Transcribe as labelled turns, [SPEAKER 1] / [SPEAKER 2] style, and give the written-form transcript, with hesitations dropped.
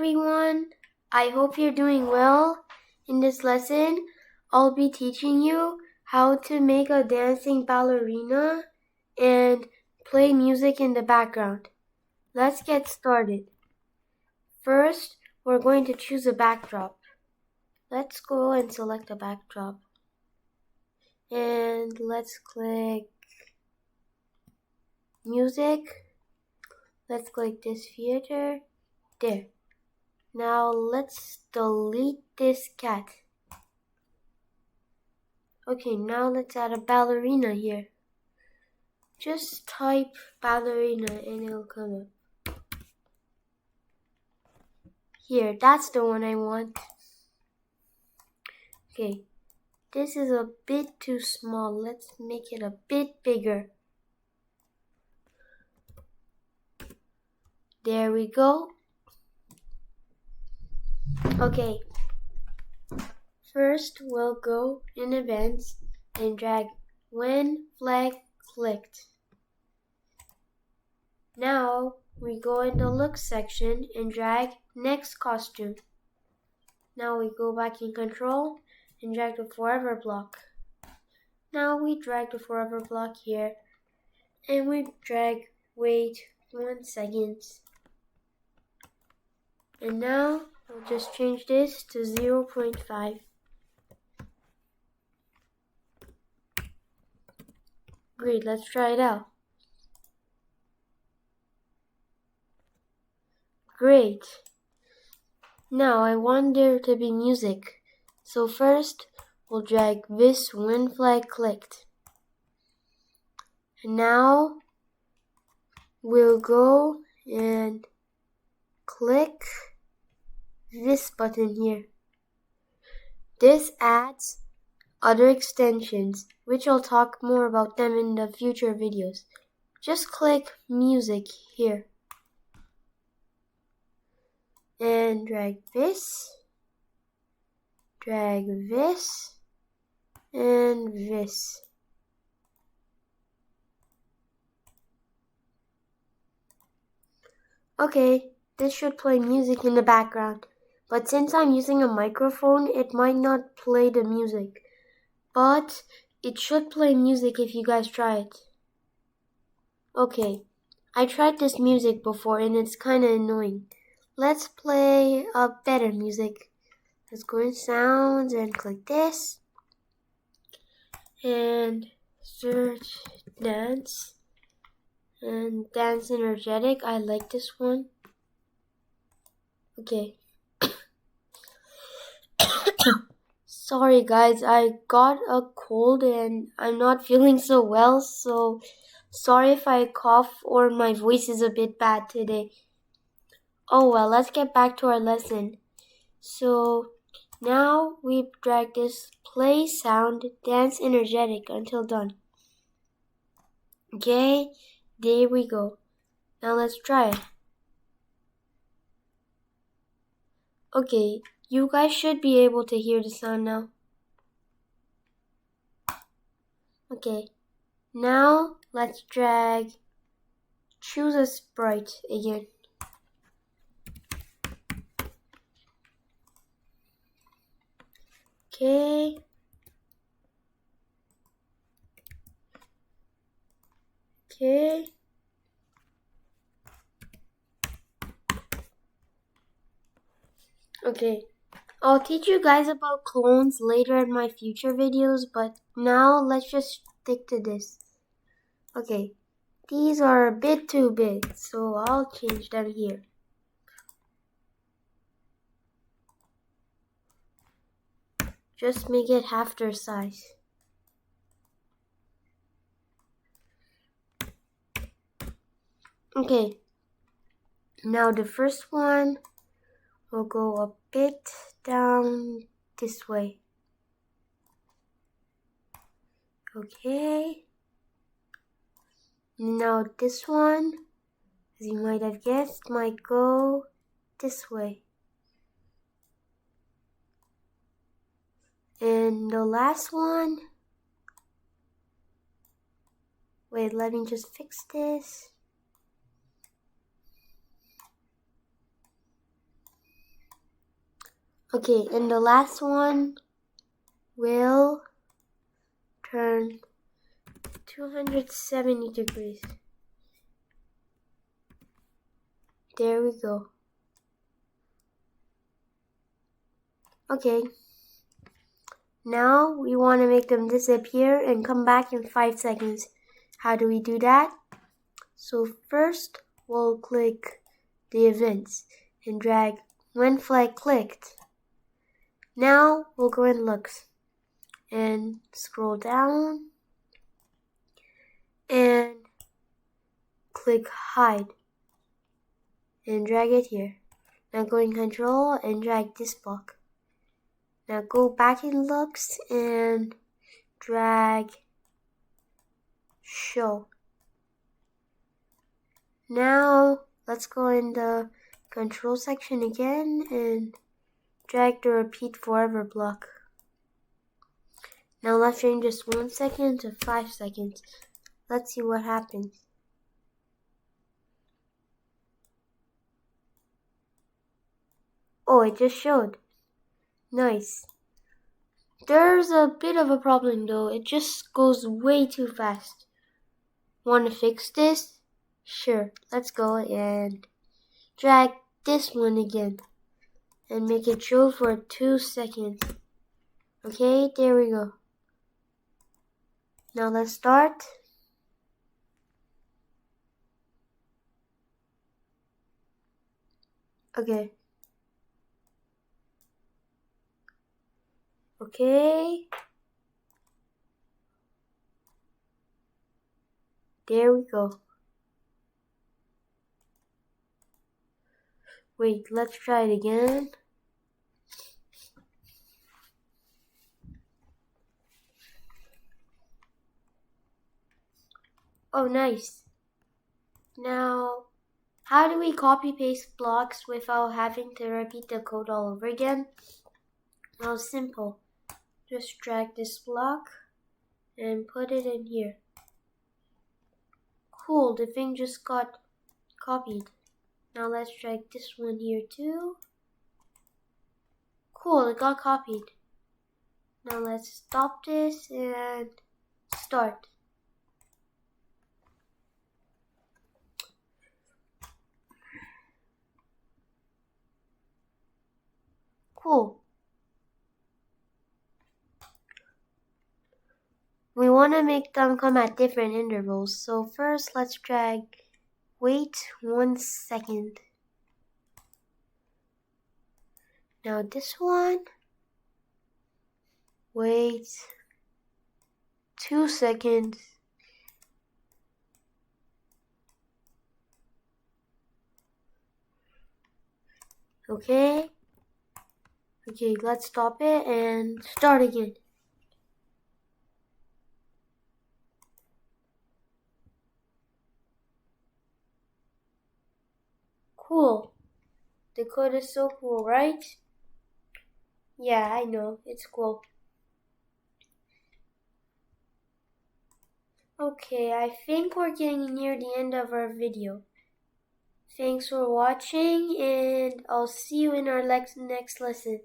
[SPEAKER 1] everyone, I hope you're doing well. In this lesson, I'll be teaching you how to make a dancing ballerina and play music in the background. Let's get started. First, we're going to choose a backdrop. Let's go and select a backdrop. And let's click music. Let's click this theater. There. Now let's delete this cat. Okay, now let's add a ballerina here. Just type ballerina and it'll come up. Here, that's the one I want. Okay, this is a bit too small. Let's make it a bit bigger. There we go. Okay, first we'll go in events and drag when flag clicked. Now we go in the look section and drag next costume. Now we go back in control and drag the forever block. Now we drag the forever block here and we drag wait 1 second. And now we'll just change this to 0.5. Great, let's try it out. Great. Now I want there to be music. So first we'll drag this when flag clicked. And now we'll go and click this button here. This adds other extensions, which I'll talk more about them in the future videos. Just click music here. And drag this, and this. Okay, this should play music in the background, but since I'm using a microphone, it might not play the music. But it should play music if you guys try it. Okay, I tried this music before and it's kinda annoying. Let's play a better music. Let's go in sounds and click this. And search dance. And dance energetic. I like this one. Okay. Sorry guys, I got a cold and I'm not feeling so well. So sorry if I cough or my voice is a bit bad today. Oh well, let's get back to our lesson. So now we drag this play sound dance energetic until done. Okay, there we go. Now let's try it. Okay, you guys should be able to hear the sound now. Okay, now let's choose a sprite again. Okay. Okay. I'll teach you guys about clones later in my future videos, but now let's just stick to this. Okay. These are a bit too big, so I'll change them here. Just make it half their size. Okay, now the first one will go a bit down this way. Okay, now this one, as you might have guessed, might go this way. And the last one, wait, let me just fix this. Okay, and the last one will turn 270 degrees. There we go. Okay. Now we want to make them disappear and come back in 5 seconds. How do we do that? So first we'll click the events and drag when flag clicked. Now we'll go in looks and scroll down and click hide and drag it here. Now go in control and drag this block. Now go back in looks and drag show. Now let's go in the control section again and drag the repeat forever block. Now let's change this 1 second to 5 seconds. Let's see what happens. Oh, it just showed. Nice. There's a bit of a problem though. It just goes way too fast. Want to fix this? Sure. Let's go and drag this one again and make it show for 2 seconds. Okay, there we go. Now let's start. Okay. There we go. Wait, let's try it again. Oh, nice. Now, how do we copy paste blocks without having to repeat the code all over again? Well, simple. Just drag this block and put it in here. Cool, the thing just got copied. Now let's drag this one here too. Cool, it got copied. Now let's stop this and start. Cool. We want to make them come at different intervals. So first let's drag wait 1 second. Now this one, wait 2 seconds. Okay, let's stop it and start again. Cool. The code is so cool, right? Yeah, I know. It's cool. Okay, I think we're getting near the end of our video. Thanks for watching, and I'll see you in our next lesson.